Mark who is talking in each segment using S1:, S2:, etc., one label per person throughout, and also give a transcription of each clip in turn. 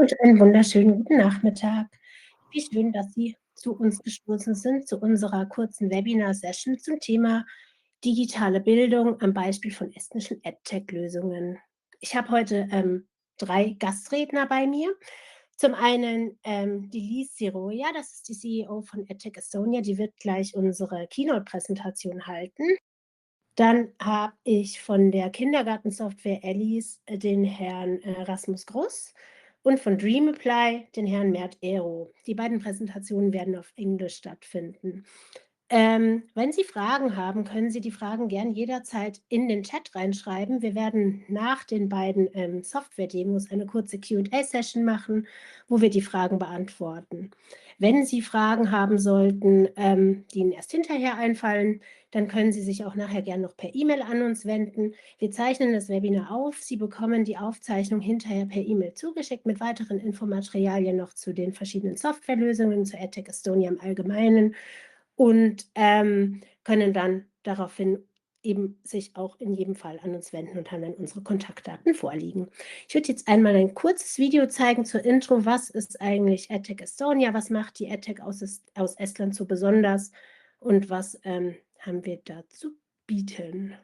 S1: und einen wunderschönen guten Nachmittag. Wie schön, dass Sie zu uns gestoßen sind, zu unserer kurzen Webinar-Session zum Thema digitale Bildung am Beispiel von estnischen EdTech-Lösungen. Ich habe heute 3 Gastredner bei mir. Zum einen die Liis Siroja, das ist die CEO von EdTech Estonia, die wird gleich unsere Keynote-Präsentation halten. Dann habe ich von der Kindergartensoftware ELIIS den Herrn Rasmus Groß und von DreamApply den Herrn Mert Ero. Die beiden Präsentationen werden auf Englisch stattfinden. Wenn Sie Fragen haben, können Sie die Fragen gern jederzeit in den Chat reinschreiben. Wir werden nach den beiden Software-Demos eine kurze Q&A-Session machen, wo wir die Fragen beantworten. Wenn Sie Fragen haben sollten, die Ihnen erst hinterher einfallen, dann können Sie sich auch nachher gern noch per E-Mail an uns wenden. Wir zeichnen das Webinar auf. Sie bekommen die Aufzeichnung hinterher per E-Mail zugeschickt mit weiteren Infomaterialien noch zu den verschiedenen Softwarelösungen, zu EdTech Estonia im Allgemeinen und können dann daraufhin eben sich auch in jedem Fall an uns wenden und haben dann unsere Kontaktdaten vorliegen. Ich würde jetzt einmal ein kurzes Video zeigen zur Intro. Was ist eigentlich EdTech Estonia? Was macht die EdTech aus Estland so besonders? Und was haben wir da zu bieten?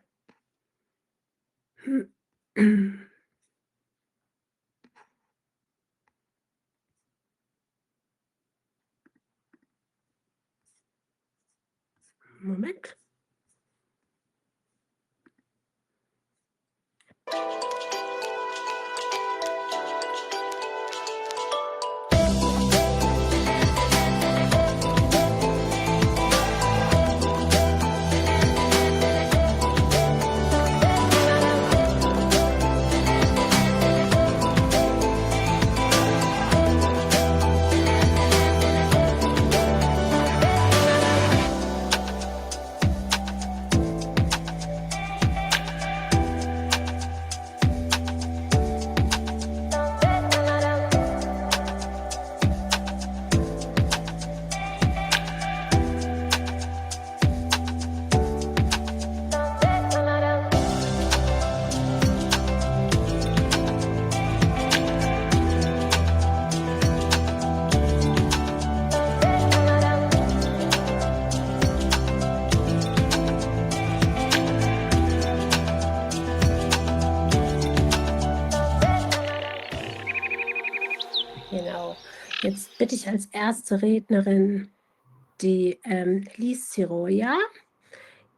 S1: Moment. Genau. Jetzt bitte ich als erste Rednerin die Liis Siroja.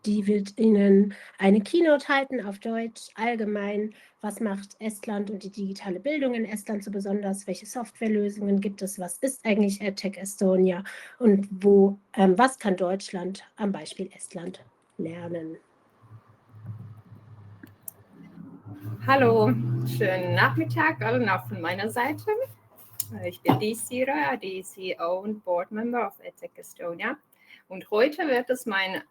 S1: Die wird Ihnen eine Keynote halten auf Deutsch, allgemein, was macht Estland und die digitale Bildung in Estland so besonders, welche Softwarelösungen gibt es, was ist eigentlich EdTech Estonia und was kann Deutschland am Beispiel Estland lernen.
S2: Hallo, schönen Nachmittag allen auch von meiner Seite. Ich bin Liis Siroja, die CEO und Board Member of EdTech Estonia. Und heute wird es meine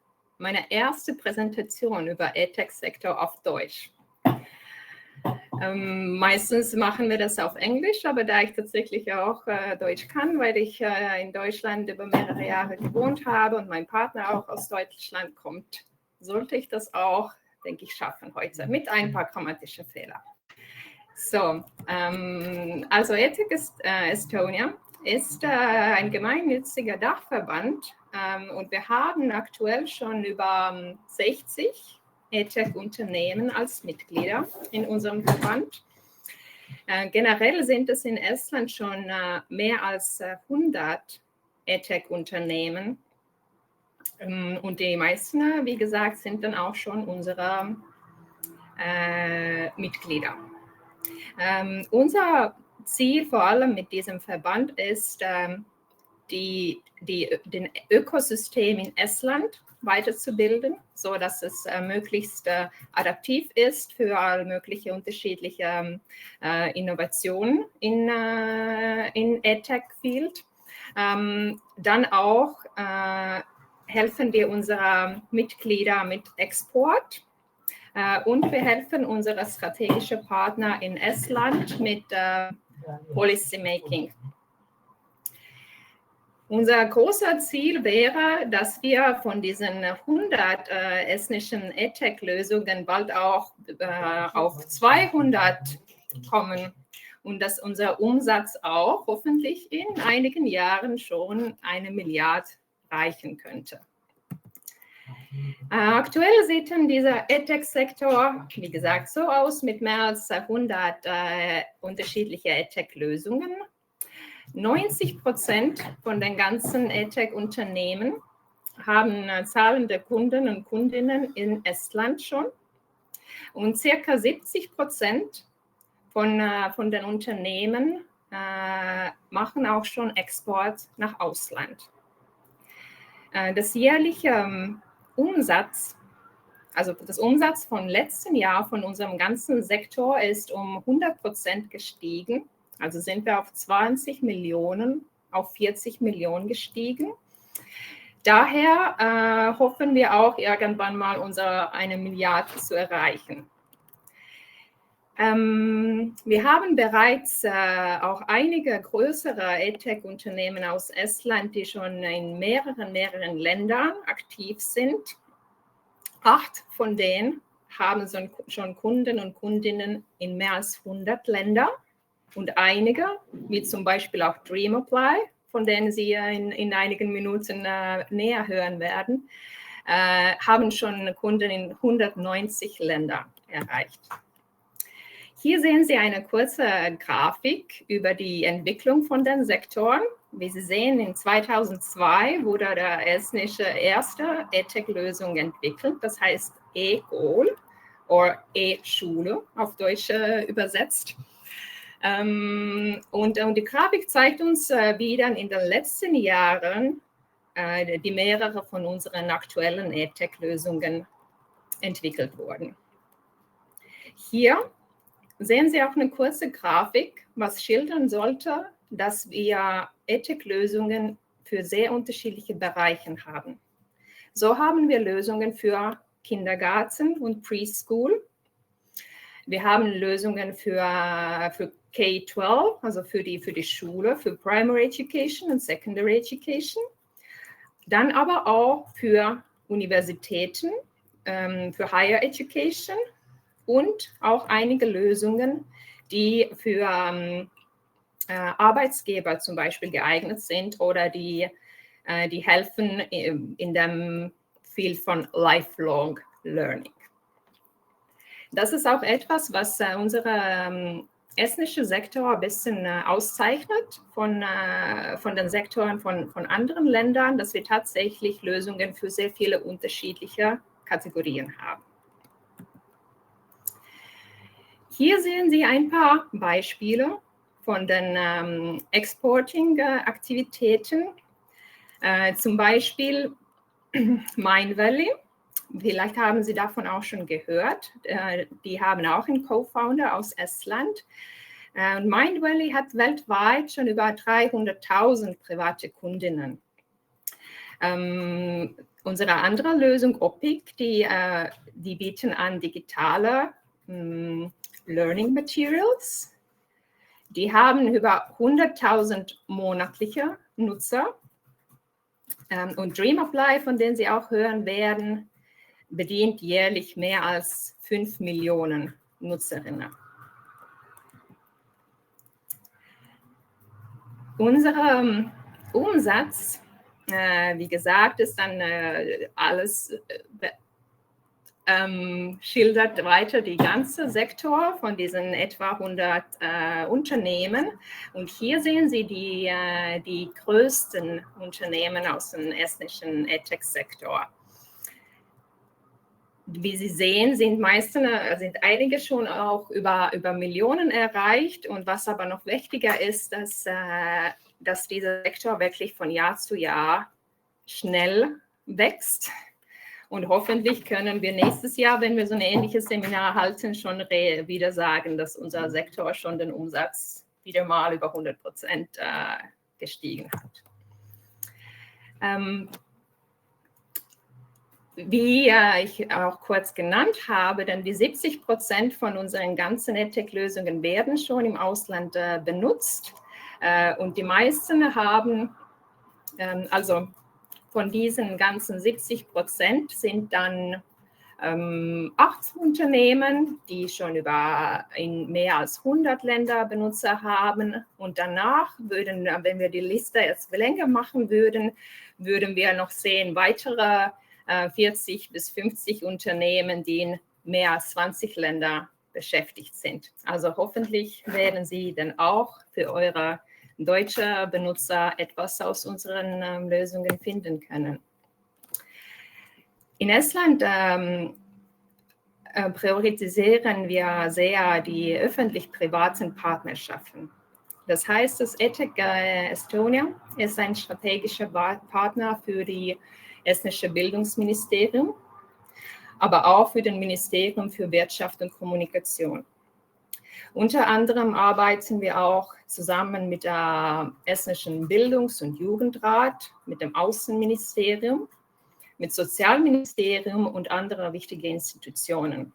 S2: erste Präsentation über EdTech-Sektor auf Deutsch. Meistens machen wir das auf Englisch, aber da ich tatsächlich auch Deutsch kann, weil ich in Deutschland über mehrere Jahre gewohnt habe und mein Partner auch aus Deutschland kommt, sollte ich das auch, denke ich, schaffen heute mit ein paar grammatischen Fehlern. So, also EdTech Estonia ist ein gemeinnütziger Dachverband und wir haben aktuell schon über 60 EdTech-Unternehmen als Mitglieder in unserem Verband. Generell sind es in Estland schon mehr als 100 EdTech-Unternehmen und die meisten, wie gesagt, sind dann auch schon unsere Mitglieder. Unser Ziel vor allem mit diesem Verband ist, den Ökosystem in Estland weiterzubilden, so dass es möglichst adaptiv ist für alle mögliche unterschiedliche Innovationen in EdTech-Field. Dann auch helfen wir unsere Mitglieder mit Export. Und wir helfen unsere strategischen Partner in Estland mit Policy Making. Unser großes Ziel wäre, dass wir von diesen 100 estnischen EdTech-Lösungen bald auch auf 200 kommen. und dass unser Umsatz auch hoffentlich in einigen Jahren schon 1 Milliarde reichen könnte. Aktuell sieht dieser EdTech-Sektor, wie gesagt, so aus mit mehr als 100 unterschiedliche EdTech-Lösungen. 90% von den ganzen EdTech-Unternehmen haben zahlende Kunden und Kundinnen in Estland schon. Und circa 70% von den Unternehmen machen auch schon Export nach Ausland. Das jährliche Umsatz, also das Umsatz von letzten Jahr von unserem ganzen Sektor ist um 100% gestiegen. Also sind wir auf 20 Millionen, auf 40 Millionen gestiegen. Daher hoffen wir auch irgendwann mal unsere 1 Milliarde zu erreichen. Wir haben bereits auch einige größere EdTech-Unternehmen aus Estland, die schon in mehreren Ländern aktiv sind. 8 von denen haben schon Kunden und Kundinnen in mehr als 100 Ländern. Und einige, wie zum Beispiel auch DreamApply, von denen Sie in einigen Minuten näher hören werden, haben schon Kunden in 190 Ländern erreicht. Hier sehen Sie eine kurze Grafik über die Entwicklung von den Sektoren. Wie Sie sehen, in 2002 wurde der estnische erste EdTech-Lösung entwickelt, das heißt E-Kool oder E-Schule auf Deutsch übersetzt. Und die Grafik zeigt uns, wie dann in den letzten Jahren die mehrere von unseren aktuellen EdTech-Lösungen entwickelt wurden. Hier sehen Sie auch eine kurze Grafik, was schildern sollte, dass wir EdTech-Lösungen für sehr unterschiedliche Bereiche haben. So haben wir Lösungen für Kindergarten und Preschool. Wir haben Lösungen für K-12, also für die Schule, für Primary Education und Secondary Education. Dann aber auch für Universitäten, für Higher Education und auch einige Lösungen, die für Arbeitsgeber zum Beispiel geeignet sind oder die helfen in dem Field von Lifelong Learning. Das ist auch etwas, was unsere estnische Sektor ein bisschen auszeichnet von den Sektoren von anderen Ländern, dass wir tatsächlich Lösungen für sehr viele unterschiedliche Kategorien haben. Hier sehen Sie ein paar Beispiele von den Exporting-Aktivitäten. Zum Beispiel Mindvalley. Vielleicht haben Sie davon auch schon gehört. Die haben auch einen Co-Founder aus Estland. Mindvalley hat weltweit schon über 300.000 private Kundinnen. Unsere andere Lösung, Opic, die bieten an digitale Learning Materials. Die haben über 100.000 monatliche Nutzer. Und DreamApply, von denen Sie auch hören werden, bedient jährlich mehr als 5 Millionen Nutzerinnen. Unser Umsatz, wie gesagt, ist dann alles schildert weiter die ganze Sektor von diesen etwa 100 Unternehmen. Und hier sehen Sie die größten Unternehmen aus dem estnischen EdTech-Sektor. Wie Sie sehen, sind einige schon auch über Millionen erreicht. Und was aber noch wichtiger ist, dass dieser Sektor wirklich von Jahr zu Jahr schnell wächst. Und hoffentlich können wir nächstes Jahr, wenn wir so ein ähnliches Seminar halten, schon wieder sagen, dass unser Sektor schon den Umsatz wieder mal über 100% gestiegen hat. Wie ich auch kurz genannt habe, denn die 70% von unseren ganzen EdTech-Lösungen werden schon im Ausland benutzt. Und die meisten haben, also von diesen ganzen 70% sind dann 8 Unternehmen, die schon in mehr als 100 Länder Benutzer haben. Und danach würden, wenn wir die Liste jetzt länger machen würden, würden wir noch sehen weitere 40 bis 50 Unternehmen, die in mehr als 20 Ländern beschäftigt sind. Also hoffentlich werden Sie dann auch für eure deutsche Benutzer etwas aus unseren Lösungen finden können. In Estland priorisieren wir sehr die öffentlich-privaten Partnerschaften. Das heißt, das EdTech-Estonia ist ein strategischer Partner für die estnische Bildungsministerium, aber auch für das Ministerium für Wirtschaft und Kommunikation. Unter anderem arbeiten wir auch zusammen mit der estnischen Bildungs- und Jugendrat, mit dem Außenministerium, mit Sozialministerium und anderen wichtigen Institutionen.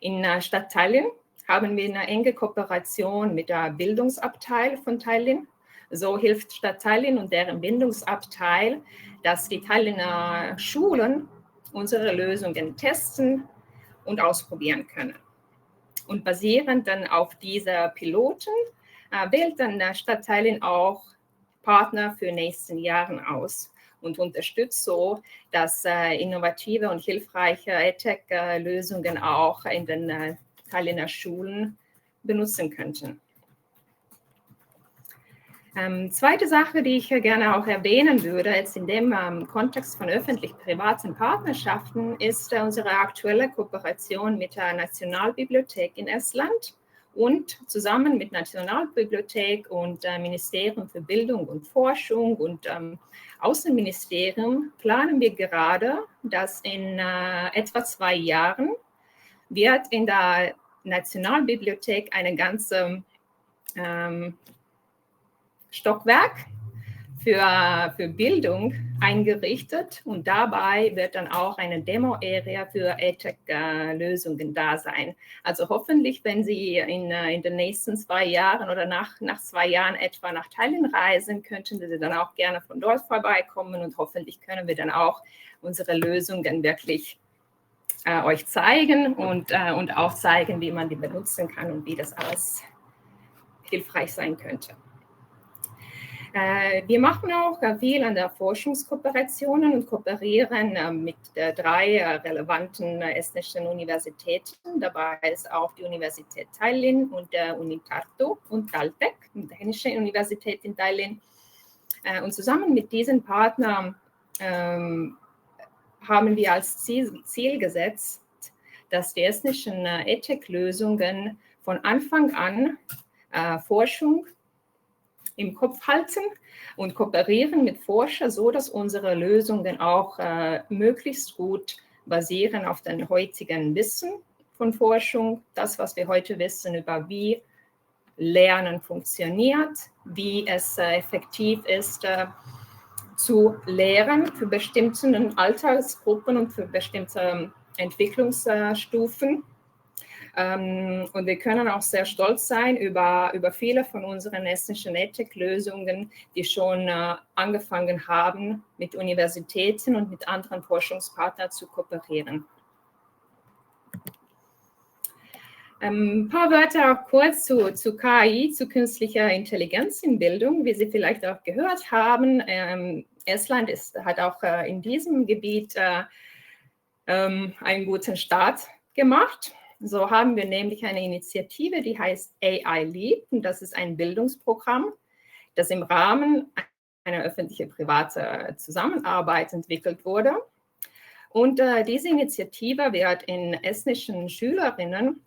S2: In der Stadt Tallinn haben wir eine enge Kooperation mit der Bildungsabteil von Tallinn. So hilft Stadt Tallinn und deren Bildungsabteil, dass die Tallinner Schulen unsere Lösungen testen und ausprobieren können. Und basierend dann auf dieser Piloten wählt dann der Stadt Tallinn auch Partner für nächsten Jahren aus und unterstützt so, dass innovative und hilfreiche EdTech-Lösungen auch in den Tallinner Schulen benutzen könnten. Zweite Sache, die ich gerne auch erwähnen würde, jetzt in dem Kontext von öffentlich-privaten Partnerschaften, ist unsere aktuelle Kooperation mit der Nationalbibliothek in Estland. Und zusammen mit Nationalbibliothek und Ministerium für Bildung und Forschung und Außenministerium planen wir gerade, dass in etwa 2 Jahren wird in der Nationalbibliothek eine ganze Stockwerk für Bildung eingerichtet und dabei wird dann auch eine Demo-Area für EdTech-Lösungen da sein. Also hoffentlich, wenn Sie in den nächsten 2 Jahren oder nach 2 Jahren etwa nach Tallinn reisen, könnten Sie dann auch gerne von dort vorbeikommen und hoffentlich können wir dann auch unsere Lösungen wirklich euch zeigen und auch zeigen, wie man die benutzen kann und wie das alles hilfreich sein könnte. Wir machen auch viel an der Forschungskooperationen und kooperieren mit 3 relevanten estnischen Universitäten. Dabei ist auch die Universität Tallinn und der Uni Tartu und TalTech, die Dänische Universität in Tallinn. Und zusammen mit diesen Partnern haben wir als Ziel gesetzt, dass die estnischen EdTech-Lösungen von Anfang an Forschung im Kopf halten und kooperieren mit Forschern, so dass unsere Lösungen auch möglichst gut basieren auf dem heutigen Wissen von Forschung, das, was wir heute wissen über wie Lernen funktioniert, wie es effektiv ist, zu lehren für bestimmte Altersgruppen und für bestimmte Entwicklungsstufen. Und wir können auch sehr stolz sein über viele von unseren estnischen EdTech-Lösungen, die schon angefangen haben, mit Universitäten und mit anderen Forschungspartnern zu kooperieren. Ein paar Wörter auch kurz zu KI, zu künstlicher Intelligenz in Bildung, wie Sie vielleicht auch gehört haben. Estland hat auch in diesem Gebiet einen guten Start gemacht. So haben wir nämlich eine Initiative, die heißt ELIIS, und das ist ein Bildungsprogramm, das im Rahmen einer öffentlich-privaten Zusammenarbeit entwickelt wurde. Und diese Initiative wird estnischen Schülerinnen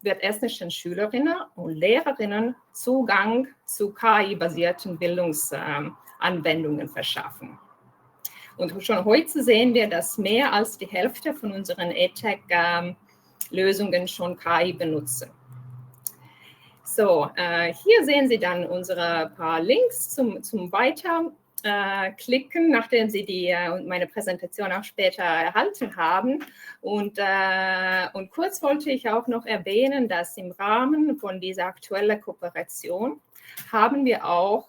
S2: und Lehrerinnen Zugang zu KI-basierten Bildungsanwendungen verschaffen. Und schon heute sehen wir, dass mehr als die Hälfte von unseren EdTech-Lösungen schon KI benutzen. So, hier sehen Sie dann unsere paar Links zum Weiterklicken, nachdem Sie meine Präsentation auch später erhalten haben. Und kurz wollte ich auch noch erwähnen, dass im Rahmen von dieser aktuellen Kooperation haben wir auch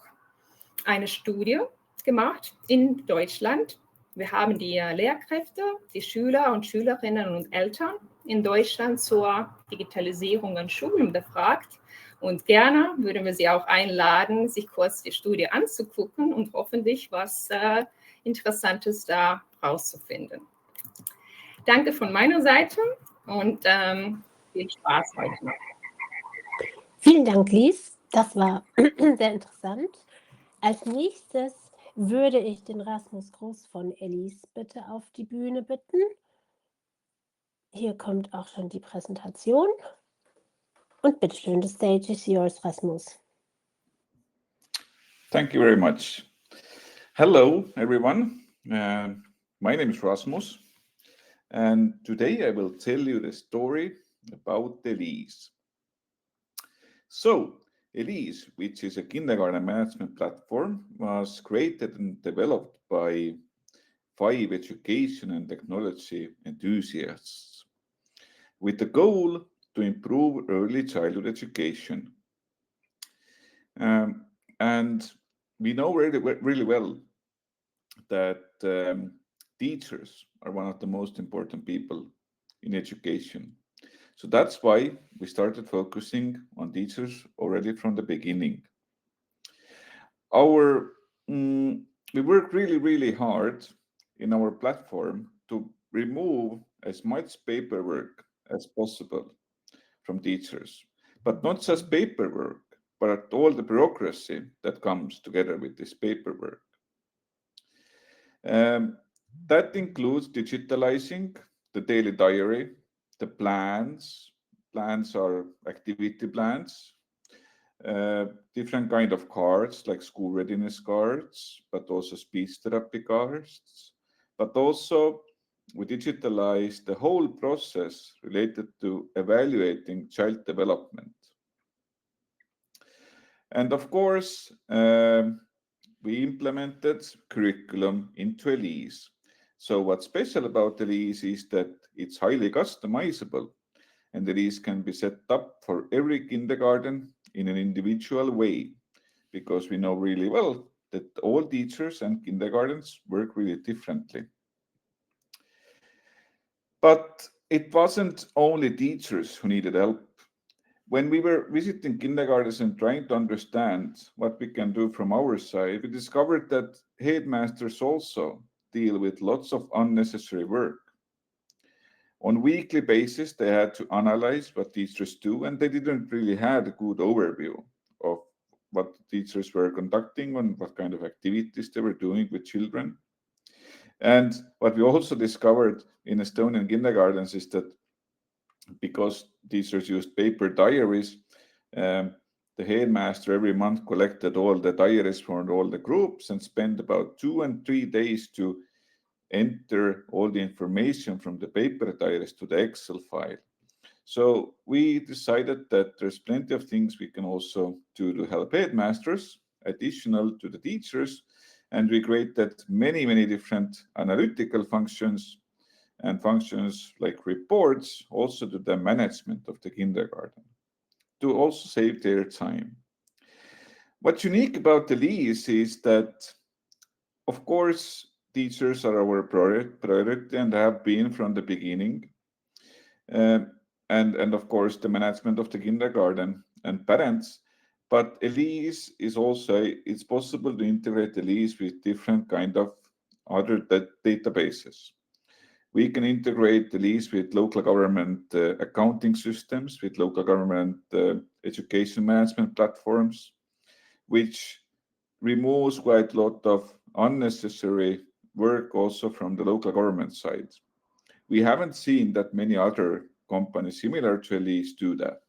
S2: eine Studie gemacht in Deutschland Wir haben die Lehrkräfte, die Schüler und Schülerinnen und Eltern in Deutschland zur Digitalisierung an Schulen befragt. Und gerne würden wir Sie auch einladen, sich kurz die Studie anzugucken und hoffentlich was Interessantes da rauszufinden. Danke von meiner Seite und viel Spaß heute noch.
S1: Vielen Dank, Lies. Das war sehr interessant. Als nächstes würde ich den Rasmus Groß von ELIIS bitte auf die Bühne bitten. Hier kommt auch schon die Präsentation. Und bitteschön, the stage is yours, Rasmus.
S3: Thank you very much. Hello, everyone. My name is Rasmus, and today I will tell you the story about ELIIS. So, ELIIS, which is a kindergarten management platform, was created and developed by 5 education and technology enthusiasts with the goal to improve early childhood education. And we know really well that teachers are one of the most important people in education. So that's why we started focusing on teachers already from the beginning. We work really hard in our platform to remove as much paperwork as possible from teachers, but not just paperwork, but all the bureaucracy that comes together with this paperwork. That includes digitalizing the daily diary, the plans. Plans are activity plans, different kind of cards like school readiness cards, but also speech therapy cards. But also we digitalize the whole process related to evaluating child development. And of course, we implemented curriculum into ELIIS. So what's special about ELIIS is that it's highly customizable, and ELIIS can be set up for every kindergarten in an individual way, because we know really well that all teachers and kindergartens work really differently. But it wasn't only teachers who needed help. When we were visiting kindergartens and trying to understand what we can do from our side, we discovered that headmasters also deal with lots of unnecessary work. On weekly basis, they had to analyze what teachers do, and they didn't really have a good overview of what teachers were conducting and what kind of activities they were doing with children. And what we also discovered in Estonian kindergartens is that because teachers used paper diaries, the headmaster every month collected all the diaries from all the groups and spent about 2 and 3 days to enter all the information from the paper diaries to the Excel file. So we decided that there's plenty of things we can also do to help headmasters, additional to the teachers, and we created many different analytical functions and functions like reports also to the management of the kindergarten to also save their time. What's unique about the ELIIS is that, of course, teachers are our priority and have been from the beginning. And of course, the management of the kindergarten and parents. But ELIIS is also, it's possible to integrate ELIIS with different kind of other databases. We can integrate ELIIS with local government accounting systems, with local government education management platforms, which removes quite a lot of unnecessary work also from the local government side. We haven't seen that many other companies similar to ELIIS do that.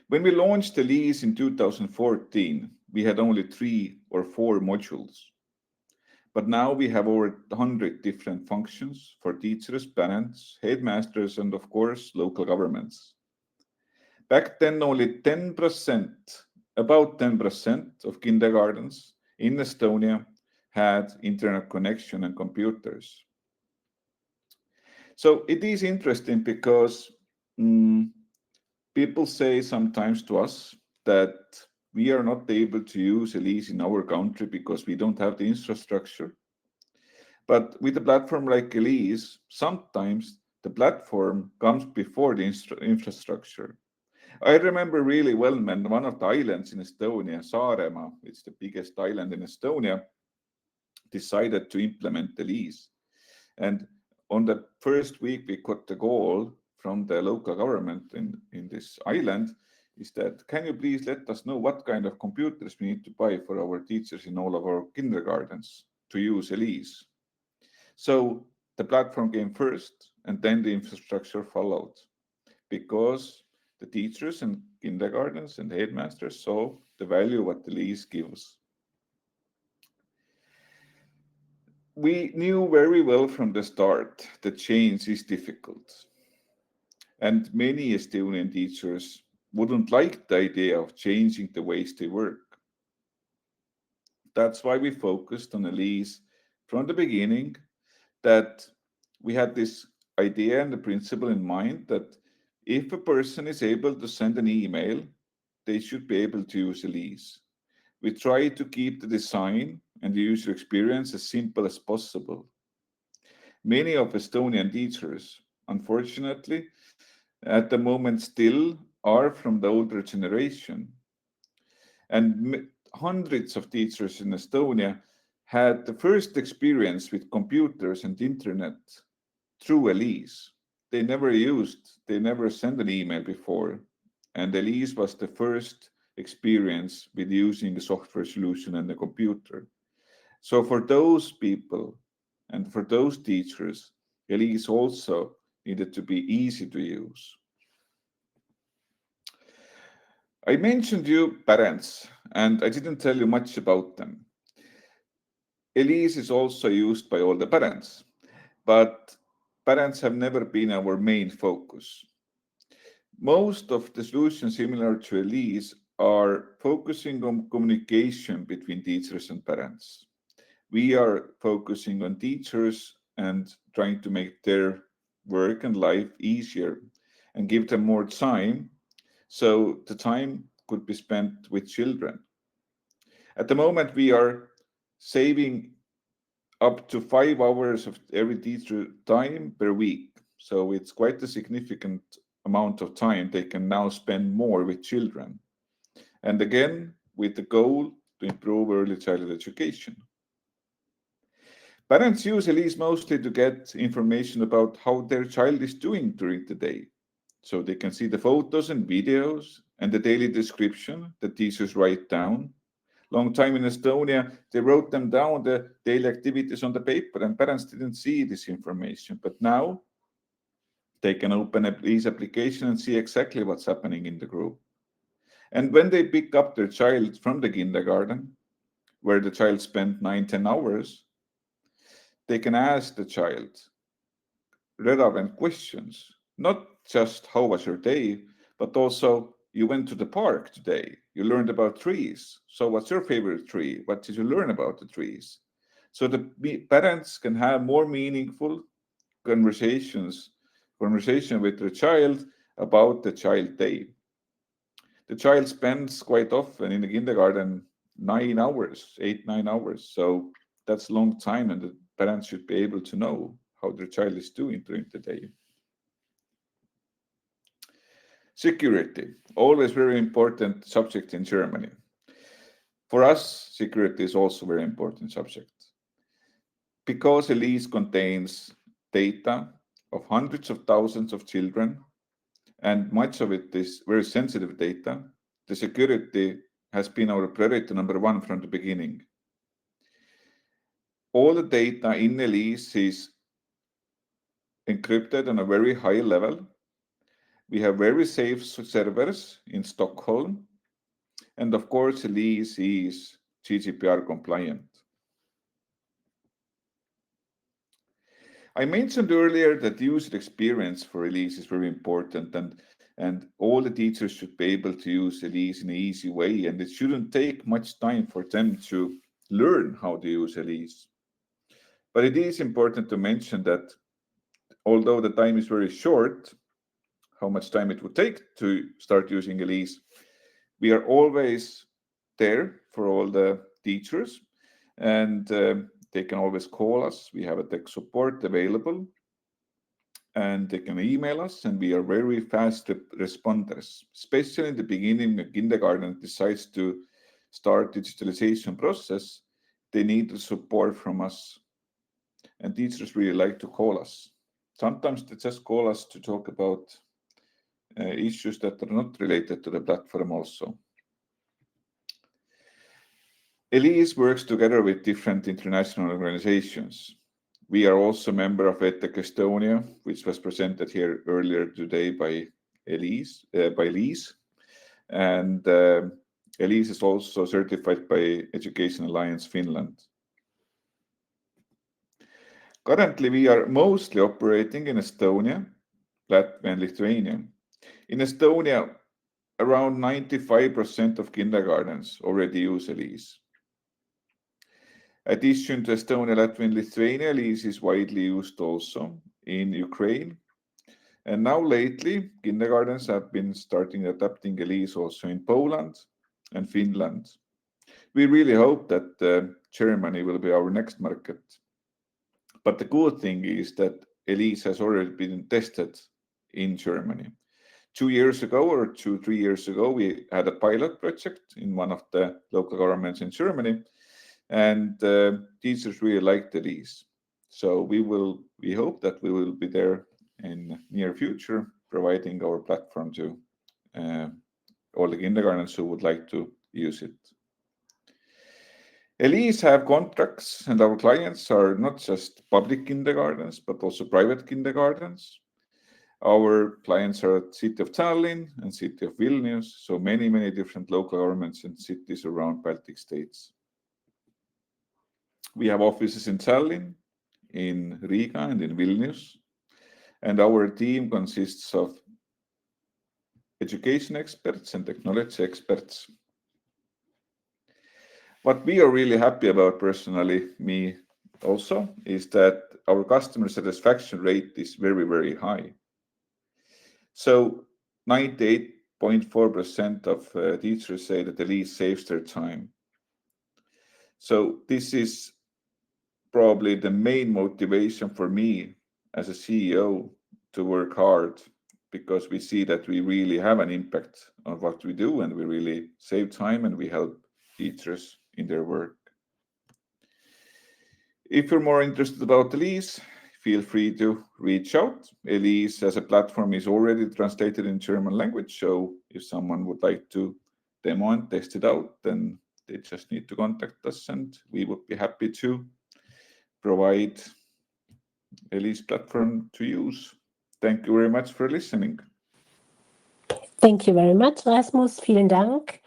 S3: When we launched ELIIS in 2014, we had only 3 or 4 modules. But now we have over 100 different functions for teachers, parents, headmasters, and of course, local governments. Back then, only 10%, about 10% of kindergartens in Estonia had internet connection and computers. So it is interesting because people say sometimes to us that we are not able to use ELIIS in our country because we don't have the infrastructure. But with a platform like ELIIS, sometimes the platform comes before the infrastructure. I remember really well when one of the islands in Estonia, Saaremaa, it's the biggest island in Estonia, decided to implement ELIIS. And on the first week, we got the call from the local government in this island, is that, can you please let us know what kind of computers we need to buy for our teachers in all of our kindergartens to use ELIIS? So the platform came first, and then the infrastructure followed, because the teachers and kindergartens and headmasters saw the value what the ELIIS gives. We knew very well from the start that change is difficult. And many Estonian teachers wouldn't like the idea of changing the ways they work. That's why we focused on ELIIS from the beginning, that we had this idea and the principle in mind that if a person is able to send an email, they should be able to use ELIIS. We try to keep the design and the user experience as simple as possible. Many of Estonian teachers, unfortunately, at the moment still are from the older generation. And hundreds of teachers in Estonia had the first experience with computers and internet through ELIIS. They never sent an email before. And ELIIS was the first experience with using the software solution and the computer. So for those people and for those teachers, ELIIS also needed to be easy to use. I mentioned you parents, and I didn't tell you much about them. ELIIS is also used by all the parents, but parents have never been our main focus. Most of the solutions similar to ELIIS are focusing on communication between teachers and parents. We are focusing on teachers and trying to make their work and life easier and give them more time, so the time could be spent with children. At the moment, we are saving up to 5 hours of every teacher time per week. So it's quite a significant amount of time they can now spend more with children. And again, with the goal to improve early childhood education. Parents use ELIIS mostly to get information about how their child is doing during the day. So they can see the photos and videos and the daily description that teachers write down. Long time in Estonia, they wrote them down, the daily activities on the paper, and parents didn't see this information. But now they can open up ELIIS application and see exactly what's happening in the group. And when they pick up their child from the kindergarten, where the child spent 9-10 hours, they can ask the child relevant questions, not just how was your day, but also you went to the park today, you learned about trees. So what's your favorite tree? What did you learn about the trees? So the parents can have more meaningful conversation with their child about the child day. The child spends quite often in the kindergarten 9 hours, 8-9 hours. So that's a long time, and the parents should be able to know how their child is doing during the day. Security, always very important subject in Germany. For us, security is also a very important subject. Because ELIIS contains data of hundreds of thousands of children, and much of it is very sensitive data, the security has been our priority number one from the beginning. All the data in ELIIS is encrypted on a very high level. We have very safe servers in Stockholm. And of course, ELIIS is GDPR compliant. I mentioned earlier that user experience for ELIIS is very important, and all the teachers should be able to use ELIIS in an easy way, and it shouldn't take much time for them to learn how to use ELIIS. But it is important to mention that although the time is very short, how much time it would take to start using ELIIS, we are always there for all the teachers, and they can always call us. We have a tech support available, and they can email us, and we are very fast responders, especially in the beginning when kindergarten decides to start digitalization process. They need the support from us, and teachers really like to call us. Sometimes they just call us to talk about issues that are not related to the platform also. ELIIS works together with different international organizations. We are also a member of EdTech Estonia, which was presented here earlier today by ELIIS. And ELIIS is also certified by Education Alliance Finland. Currently, we are mostly operating in Estonia, Latvia, and Lithuania. In Estonia, around 95% of kindergartens already use ELIIS. Addition to Estonia, Latvia, and Lithuania, ELIIS is widely used also in Ukraine. And now lately, kindergartens have been starting adapting ELIIS also in Poland and Finland. We really hope that Germany will be our next market. But the good thing is that ELIIS has already been tested in Germany. 2 years ago or 2-3 years ago, we had a pilot project in one of the local governments in Germany, and teachers really liked ELIIS. So we hope that we will be there in near future, providing our platform to all the kindergartens who would like to use it. ELIIS have contracts, and our clients are not just public kindergartens, but also private kindergartens. Our clients are at City of Tallinn and City of Vilnius, so many different local governments and cities around Baltic states. We have offices in Tallinn, in Riga, and in Vilnius, and our team consists of education experts and technology experts. What we are really happy about, personally, me also, is that our customer satisfaction rate is very high. So 98.4% of teachers say that ELIIS saves their time. So this is probably the main motivation for me as a CEO to work hard, because we see that we really have an impact on what we do, and we really save time, and we help teachers in their work. If you're more interested about ELIIS, feel free to reach out. ELIIS as a platform is already translated in German language, so if someone would like to demo and test it out, then they just need to contact us, and we would be happy to provide ELIIS platform to use. Thank you very much for listening.
S1: Thank you very much, Rasmus. Vielen Dank.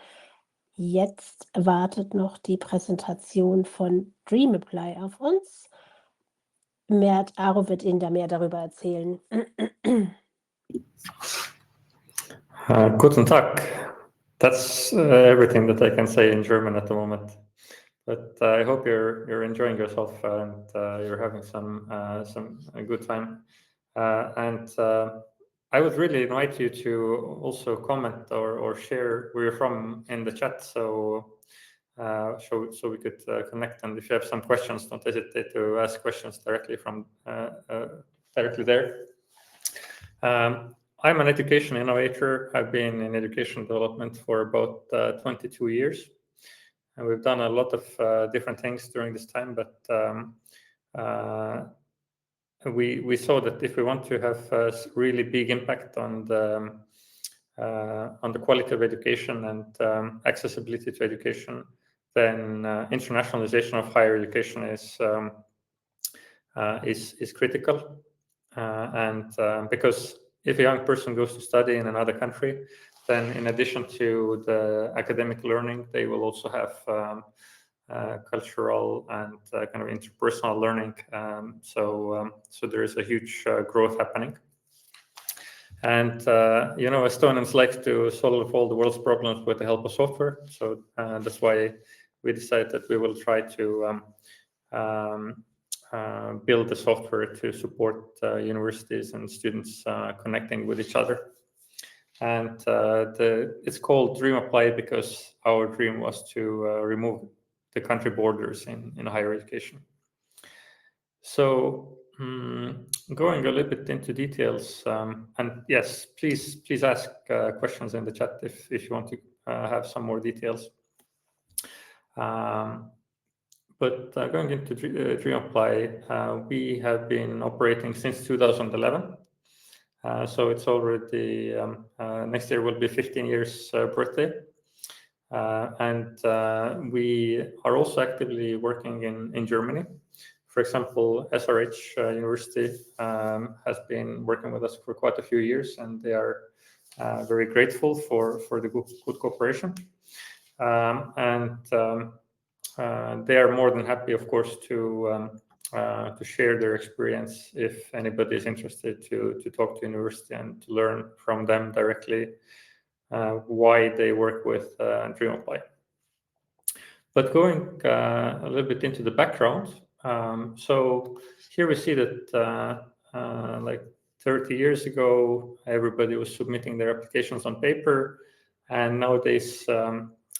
S1: Jetzt wartet noch die Präsentation von DreamApply auf uns. Mert Aro wird Ihnen da mehr darüber erzählen.
S4: Guten Tag. That's everything that I can say in German at the moment. But I hope you're enjoying yourself and you're having a good time. And I would really invite you to also comment or share where you're from in the chat, so we could connect. And if you have some questions, don't hesitate to ask questions directly there. I'm an education innovator. I've been in education development for about 22 years. And we've done a lot of different things during this time, but we saw that if we want to have a really big impact on the quality of education and accessibility to education, then internationalization of higher education is critical. Because if a young person goes to study in another country, then in addition to the academic learning, they will also have cultural and kind of interpersonal learning. So there is a huge growth happening. And Estonians like to solve all the world's problems with the help of software. So that's why we decided that we will try to build the software to support universities and students connecting with each other. And it's called DreamApply because our dream was to remove the country borders in higher education. So going a little bit into details, and yes, please ask questions in the chat if you want to have some more details. But going into DreamApply, we have been operating since 2011. So it's already, next year will be 15 years birthday. And we are also actively working in Germany. For example, SRH University has been working with us for quite a few years, and they are very grateful for the good cooperation. They are more than happy, of course, to share their experience if anybody is interested to talk to university and to learn from them directly why they work with DreamApply. But going a little bit into the background, so here we see that like 30 years ago, everybody was submitting their applications on paper, and nowadays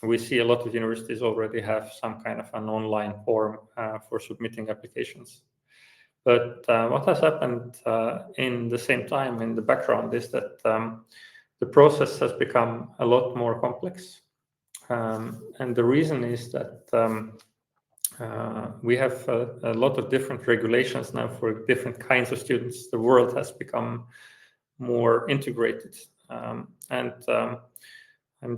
S4: we see a lot of universities already have some kind of an online form for submitting applications. But what has happened in the same time in the background is that the process has become a lot more complex. And the reason is that we have a lot of different regulations now for different kinds of students. The world has become more integrated. I'm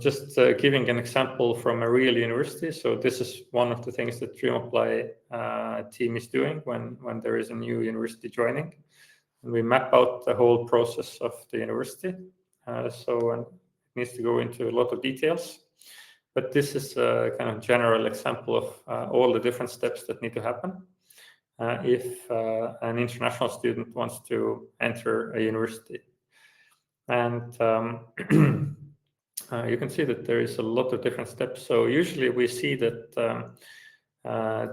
S4: just giving an example from a real university. So this is one of the things that DreamApply team is doing when there is a new university joining. And we map out the whole process of the university. So it needs to go into a lot of details. But this is a kind of general example of all the different steps that need to happen if an international student wants to enter a university. And you can see that there is a lot of different steps. So usually we see that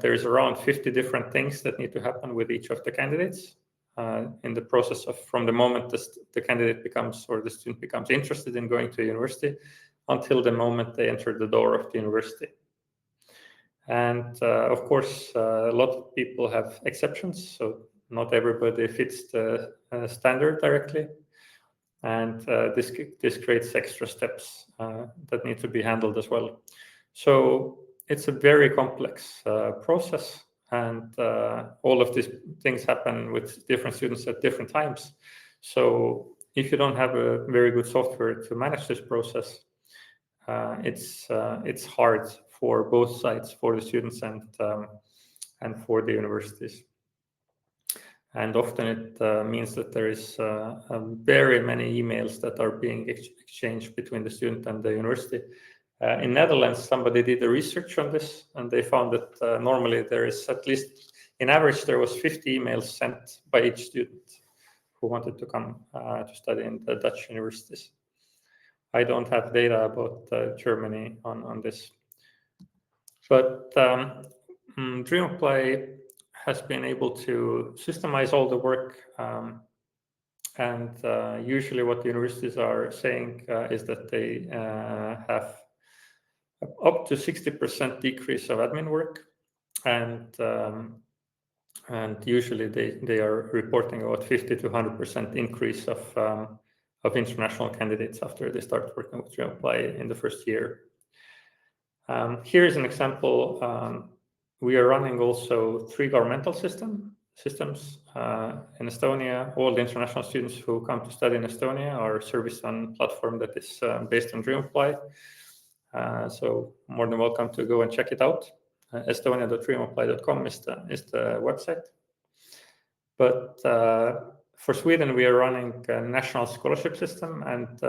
S4: there is around 50 different things that need to happen with each of the candidates in the process of from the moment the candidate becomes or the student becomes interested in going to a university until the moment they enter the door of the university. And of course, a lot of people have exceptions. So not everybody fits the standard directly. And this creates extra steps that need to be handled as well. So it's a very complex process, and all of these things happen with different students at different times. So if you don't have a very good software to manage this process, it's hard for both sides, for the students and for the universities. And often it means that there is very many emails that are being exchanged between the student and the university. In Netherlands, somebody did the research on this, and they found that normally there is at least, in average, there was 50 emails sent by each student who wanted to come to study in the Dutch universities. I don't have data about Germany on this. But DreamApply has been able to systemize all the work, and usually what the universities are saying is that they have up to 60% decrease of admin work, and usually they are reporting about 50 to 100% increase of international candidates after they start working with DreamApply in the first year. Here is an example. We are running also 3 governmental systems. In Estonia, all the international students who come to study in Estonia are serviced on a platform that is based on DreamApply. So more than welcome to go and check it out. Estonia.dreamapply.com is the website. But for Sweden, we are running a national scholarship system, and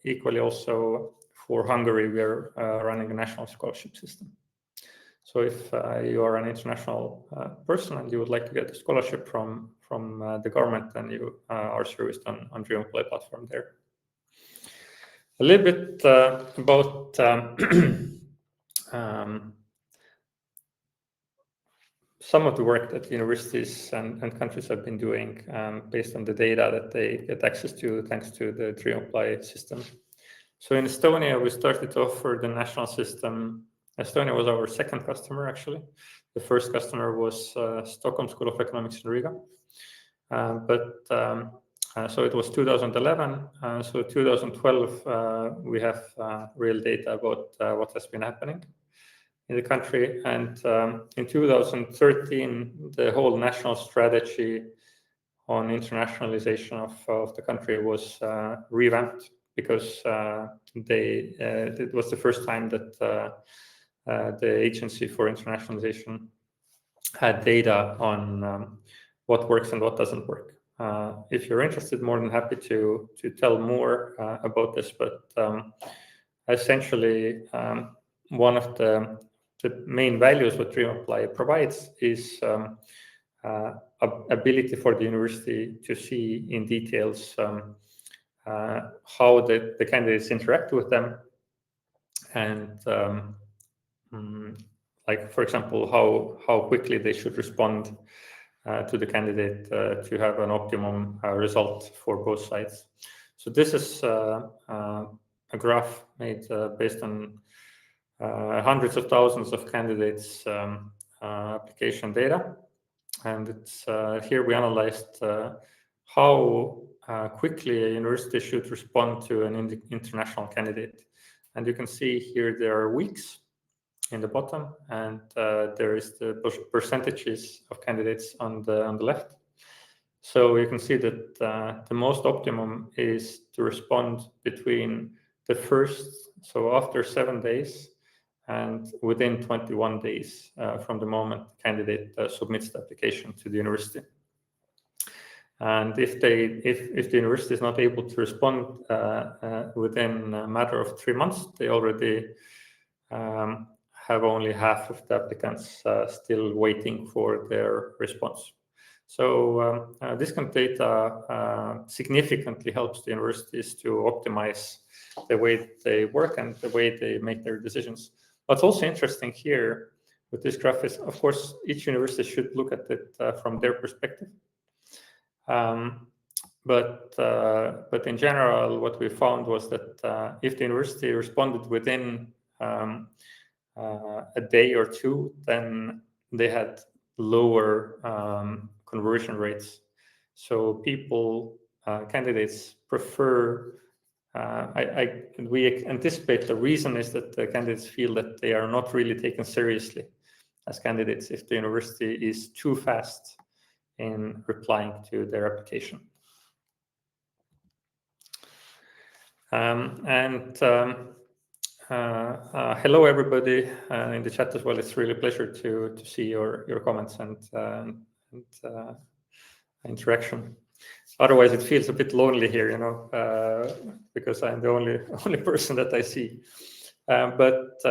S4: equally also for Hungary, we are running a national scholarship system. So if you are an international person and you would like to get a scholarship from the government, then you are serviced on DreamApply platform there. A little bit about some of the work that universities and countries have been doing based on the data that they get access to thanks to the DreamApply system. So in Estonia, we started to offer the national system. Estonia was our second customer, actually. The first customer was Stockholm School of Economics in Riga. So it was 2011. So 2012, we have real data about what has been happening in the country. And in 2013, the whole national strategy on internationalization of the country was revamped, because it was the first time that the Agency for Internationalization had data on what works and what doesn't work. If you're interested, more than happy to tell more about this, but essentially one of the main values what DreamApply provides is ability for the university to see in details how the candidates interact with them, and like, for example, how quickly they should respond to the candidate to have an optimum result for both sides. So this is a graph made based on hundreds of thousands of candidates' application data. And it's here we analyzed how quickly a university should respond to an international candidate. And you can see here there are weeks in the bottom, and there is the percentages of candidates on the left. So you can see that the most optimum is to respond between the first, so after 7 days, and within 21 days from the moment the candidate submits the application to the university. And if the university is not able to respond within a matter of 3 months, they already have only half of the applicants still waiting for their response. So this kind of data significantly helps the universities to optimize the way they work and the way they make their decisions. What's also interesting here with this graph is, of course, each university should look at it from their perspective. But in general, what we found was that if the university responded within a day or two, then they had lower conversion rates. So candidates prefer. We anticipate the reason is that the candidates feel that they are not really taken seriously as candidates if the university is too fast in replying to their application. Hello everybody in the chat as well. It's really a pleasure to see your comments and interaction. Otherwise, it feels a bit lonely here, because I'm the only person that I see. But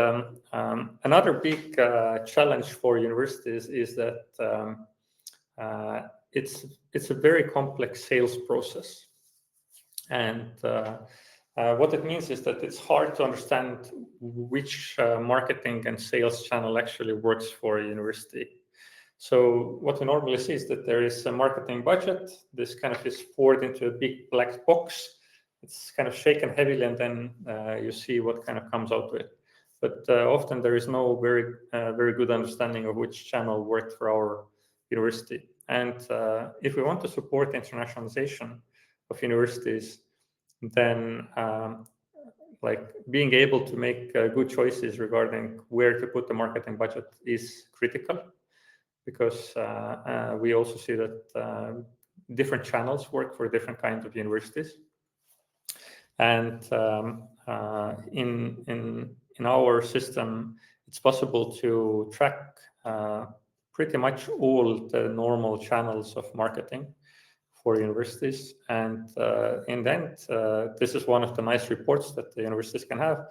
S4: another big challenge for universities is that it's a very complex sales process, and what it means is that it's hard to understand which marketing and sales channel actually works for a university. So what we normally see is that there is a marketing budget. This kind of is poured into a big black box. It's kind of shaken heavily, and then you see what kind of comes out of it. But often there is no very good understanding of which channel worked for our university. And if we want to support internationalization of universities, then like being able to make good choices regarding where to put the marketing budget is critical, because we also see that different channels work for different kinds of universities. And in our system, it's possible to track pretty much all the normal channels of marketing for universities. And in the end, this is one of the nice reports that the universities can have.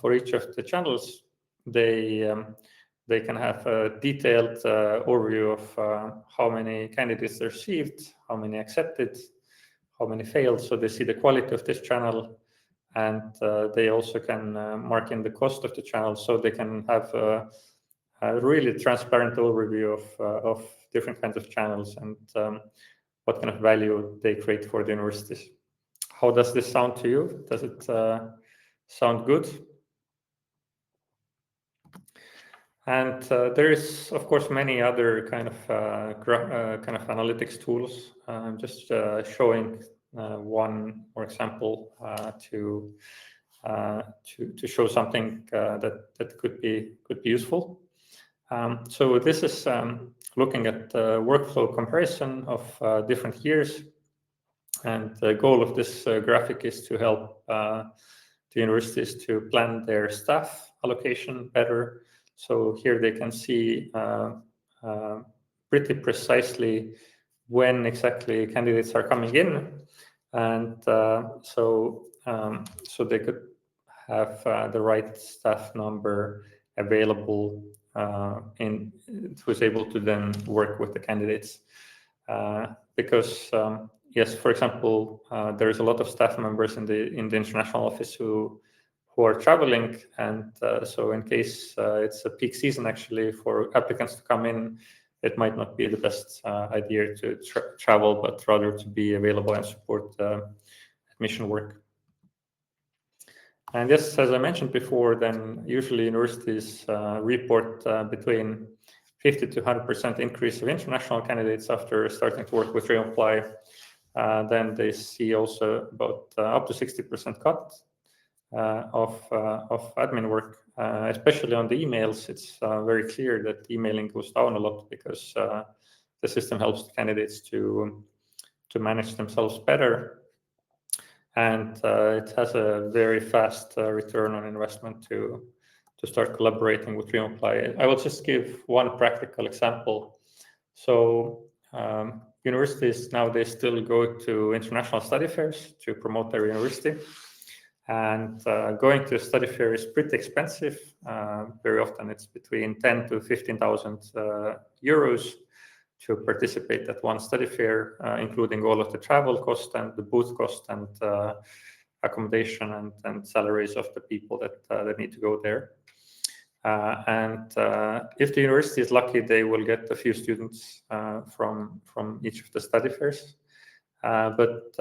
S4: For each of the channels, they can have a detailed overview of how many candidates they received, how many accepted, how many failed. So they see the quality of this channel, and they also can mark in the cost of the channel, so they can have really transparent overview of different kinds of channels and what kind of value they create for the universities. How does this sound to you? Does it sound good? And there is, of course, many other kind of analytics tools. I'm just showing one more example to show something that could be useful. So this is looking at workflow comparison of different years, and the goal of this graphic is to help the universities to plan their staff allocation better. So here they can see pretty precisely when exactly candidates are coming in, and so they could have the right staff number available who is able to then work with the candidates. Because yes, for example, there's a lot of staff members in the international office who are traveling, and so in case it's a peak season actually for applicants to come in, it might not be the best idea to travel, but rather to be available and support admission work. And yes, as I mentioned before, then usually universities report between 50 to 100% increase of international candidates after starting to work with DreamApply. Then they see also about up to 60% cut of admin work, especially on the emails. It's very clear that emailing goes down a lot because the system helps the candidates to manage themselves better. And it has a very fast return on investment to start collaborating with DreamApply. I will just give one practical example. So universities nowadays still go to international study fairs to promote their university. And going to a study fair is pretty expensive. Very often it's between 10 to 15,000 euros to participate at one study fair, including all of the travel cost and the booth cost and accommodation and salaries of the people that need to go there. And if the university is lucky, they will get a few students from each of the study fairs. But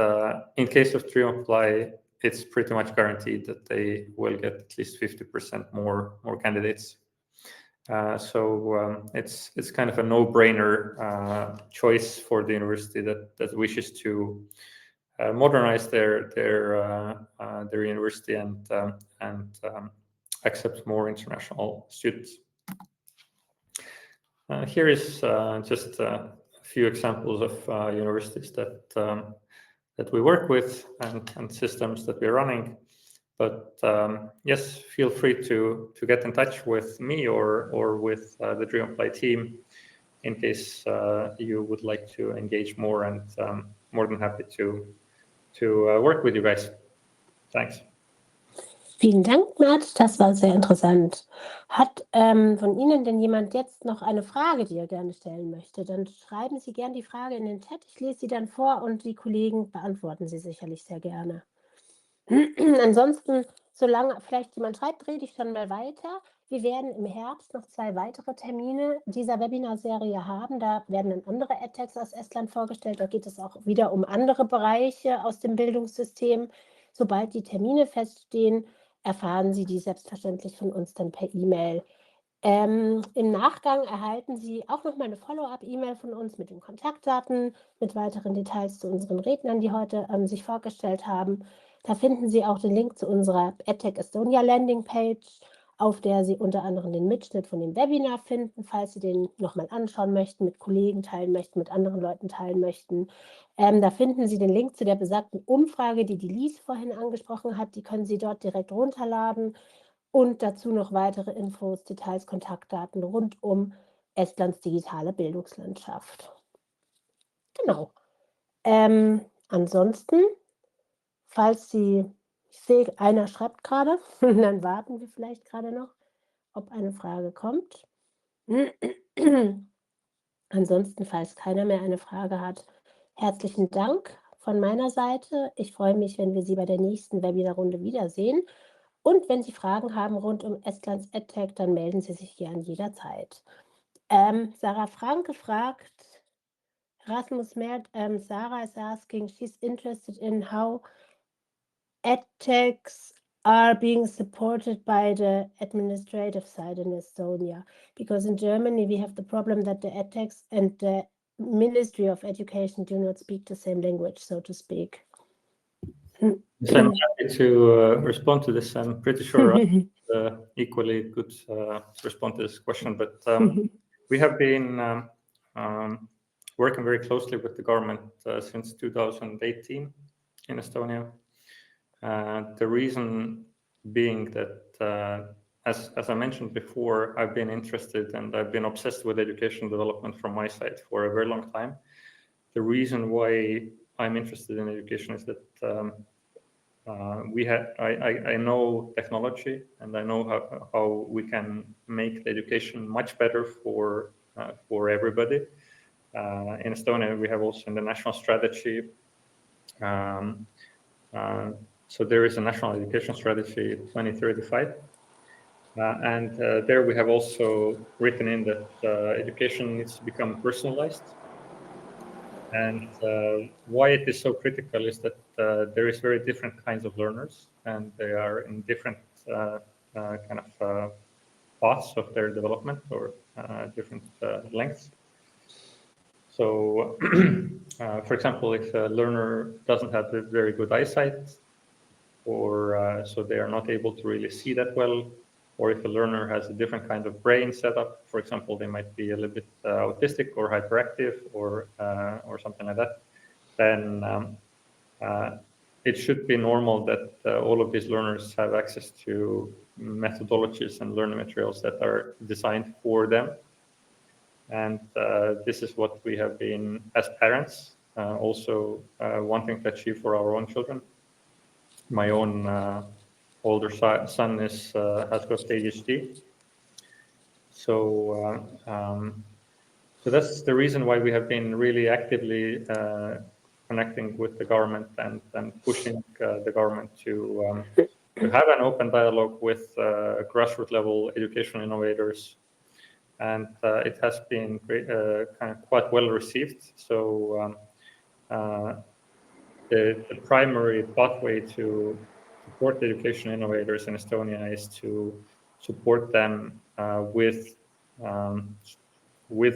S4: in case of DreamApply, it's pretty much guaranteed that they will get at least 50% more candidates. So it's kind of a no-brainer choice for the university that wishes to modernize their university and accept more international students. Here is just a few examples of universities that we work with and systems that we're running. But yes, feel free to get in touch with me or with the DreamApply team in case you would like to engage more, and more than happy to work with you guys. Thanks.
S1: Vielen Dank, Matt. Das war sehr interessant. Hat von Ihnen denn jemand jetzt noch eine Frage, die er gerne stellen möchte? Dann schreiben Sie gerne die Frage in den Chat. Ich lese sie dann vor und die Kollegen beantworten sie sicherlich sehr gerne. Ansonsten, solange vielleicht jemand schreibt, rede ich schon mal weiter. Wir werden im Herbst noch 2 weitere Termine dieser Webinarserie haben. Da werden dann andere EdTechs aus Estland vorgestellt. Da geht es auch wieder um andere Bereiche aus dem Bildungssystem. Sobald die Termine feststehen, erfahren Sie die selbstverständlich von uns dann per E-Mail. Im Nachgang erhalten Sie auch noch mal eine Follow-up-E-Mail von uns mit den Kontaktdaten, mit weiteren Details zu unseren Rednern, die heute sich vorgestellt haben. Da finden Sie auch den Link zu unserer EdTech Estonia Landingpage, auf der Sie unter anderem den Mitschnitt von dem Webinar finden, falls Sie den nochmal anschauen möchten, mit Kollegen teilen möchten, mit anderen Leuten teilen möchten. Da finden Sie den Link zu der besagten Umfrage, die ELIIS vorhin angesprochen hat. Die können Sie dort direkt runterladen. Und dazu noch weitere Infos, Details, Kontaktdaten rund um Estlands digitale Bildungslandschaft. Genau. Ansonsten, falls Sie, ich sehe, einer schreibt gerade, dann warten wir vielleicht gerade noch, ob eine Frage kommt. Ansonsten, falls keiner mehr eine Frage hat, herzlichen Dank von meiner Seite. Ich freue mich, wenn wir Sie bei der nächsten Webinarrunde wiedersehen. Und wenn Sie Fragen haben rund um Estlands EdTech, dann melden Sie sich gern jederzeit. Sarah Franke fragt, Rasmus Mert, Sarah is asking, she's interested in how EdTechs are being supported by the administrative side in Estonia, because in Germany we have the problem that the EdTechs and the Ministry of Education do not speak the same language, so to speak.
S4: So I'm happy to respond to this. I'm pretty sure I'm equally good to respond to this question, but we have been working very closely with the government since 2018 in Estonia. The reason being that, as I mentioned before, I've been interested and I've been obsessed with education development from my side for a very long time. The reason why I'm interested in education is that I know technology and I know how we can make the education much better for everybody. In Estonia, we have also in the national strategy. So there is a national education strategy 2035. And there we have also written in that education needs to become personalized. And why it is so critical is that there is very different kinds of learners, and they are in different kind of paths of their development or different lengths. So, for example, if a learner doesn't have a very good eyesight, or so they are not able to really see that well, or if a learner has a different kind of brain setup, for example, they might be a little bit autistic or hyperactive or something like that, then it should be normal that all of these learners have access to methodologies and learning materials that are designed for them. And this is what we have been, as parents, also wanting to achieve for our own children. My own older son has got ADHD. So that's the reason why we have been really actively connecting with the government and pushing the government to have an open dialogue with grassroots level educational innovators. And it has been kind of quite well received. So the primary pathway to support education innovators in Estonia is to support them with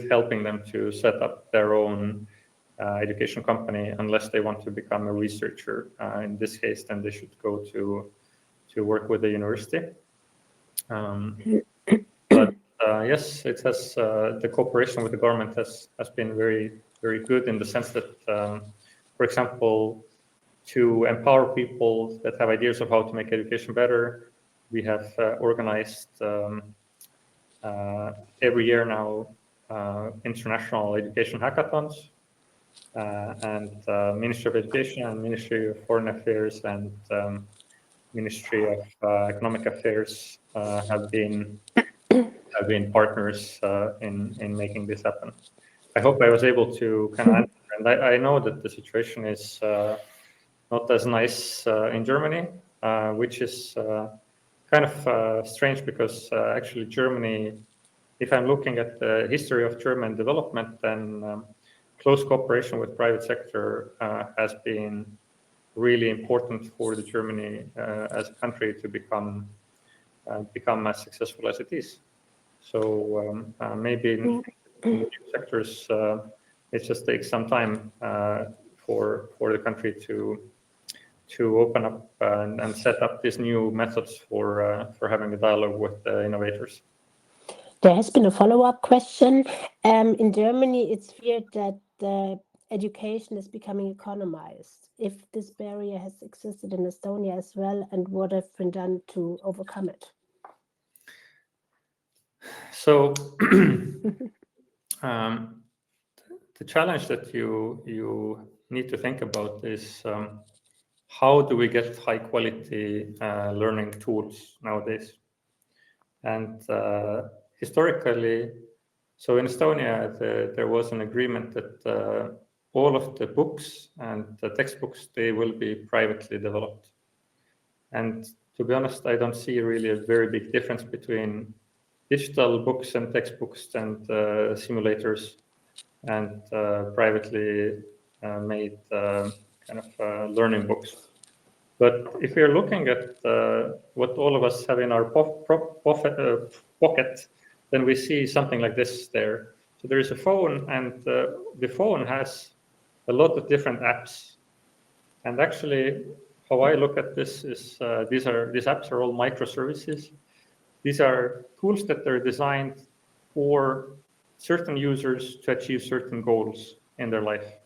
S4: helping them to set up their own education company, unless they want to become a researcher. In this case, then they should go to work with the university. But yes, it has the cooperation with the government has been very, very good in the sense that, for example, to empower people that have ideas of how to make education better, we have organized every year now international education hackathons, and Ministry of Education and Ministry of Foreign Affairs and Ministry of Economic Affairs have been partners in making this happen. I hope I was able to kind of answer, and I know that the situation is not as nice in Germany, which is kind of strange because actually Germany, if I'm looking at the history of German development, then close cooperation with private sector has been really important for the Germany as a country to become as successful as it is. So maybe in the sectors, it just takes some time for the country to open up and set up these new methods for having a dialogue with the innovators.
S1: There has been a follow-up question. In Germany, it's feared that the education is becoming economized. If this barrier has existed in Estonia as well, and what have been done to overcome it?
S4: So the challenge that you need to think about is how do we get high quality learning tools nowadays? And historically, so in Estonia, there was an agreement that all of the books and the textbooks, they will be privately developed. And to be honest, I don't see really a very big difference between digital books and textbooks and simulators and privately made kind of learning books. But if we're looking at what all of us have in our pocket, then we see something like this there. So there is a phone, and the phone has a lot of different apps. And actually, how I look at this is these apps are all microservices. These are tools that are designed for certain users to achieve certain goals in their life.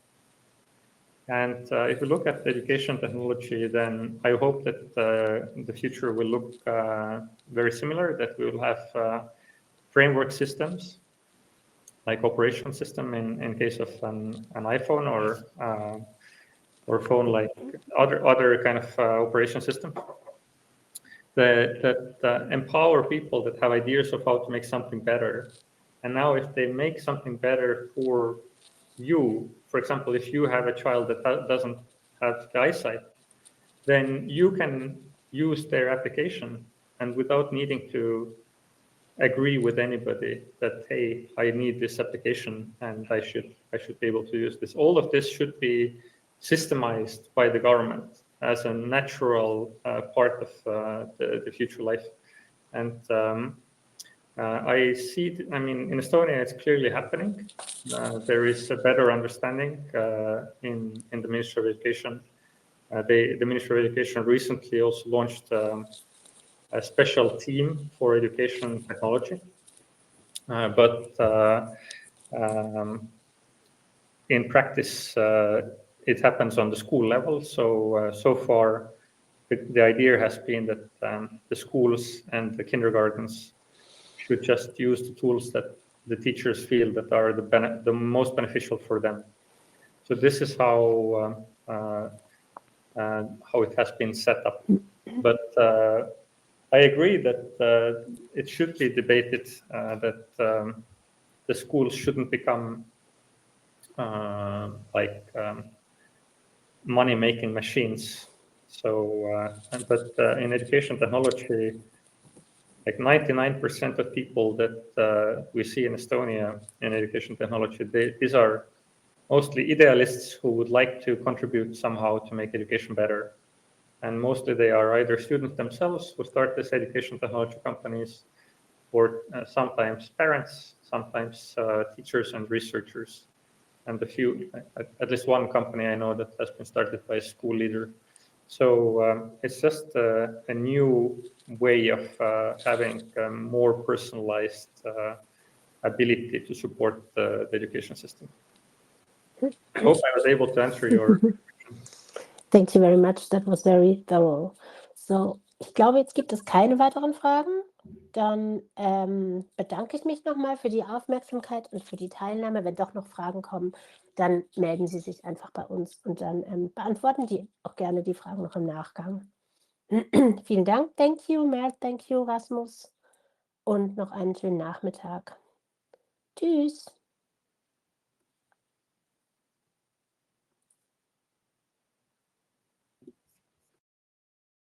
S4: And if we look at education technology, then I hope that the future will look very similar, that we will have framework systems, like operation system in case of an iPhone or phone, like other kind of operation system that empower people that have ideas of how to make something better. And now if they make something better for you, for example, if you have a child that doesn't have the eyesight, then you can use their application and without needing to agree with anybody that, hey, I need this application and I should be able to use this. All of this should be systemized by the government as a natural part of the future life. And I see, in Estonia, it's clearly happening. There is a better understanding in the Ministry of Education. The Ministry of Education recently also launched a special team for education technology. But in practice, it happens on the school level. So far, the idea has been that the schools and the kindergartens should just use the tools that the teachers feel that are the most beneficial for them. So this is how it has been set up. But I agree that it should be debated that the schools shouldn't become money-making machines. So, but in education technology, like 99% of people that we see in Estonia in education technology, these are mostly idealists who would like to contribute somehow to make education better. And mostly they are either students themselves who start this education technology companies, or sometimes parents, sometimes teachers and researchers. And at least one company I know that has been started by a school leader. So it's just a new way of having a more personalized ability to support the education system. I hope I was able to answer your question.
S1: Thank you very much. That was very thorough. So, ich glaube, jetzt gibt es keine weiteren Fragen. Dann bedanke ich mich nochmal für die Aufmerksamkeit und für die Teilnahme. Wenn doch noch Fragen kommen, dann melden Sie sich einfach bei uns und dann beantworten die auch gerne die Fragen noch im Nachgang. Vielen Dank. Thank you, Mert. Thank you, Rasmus. Und noch einen schönen Nachmittag. Tschüss.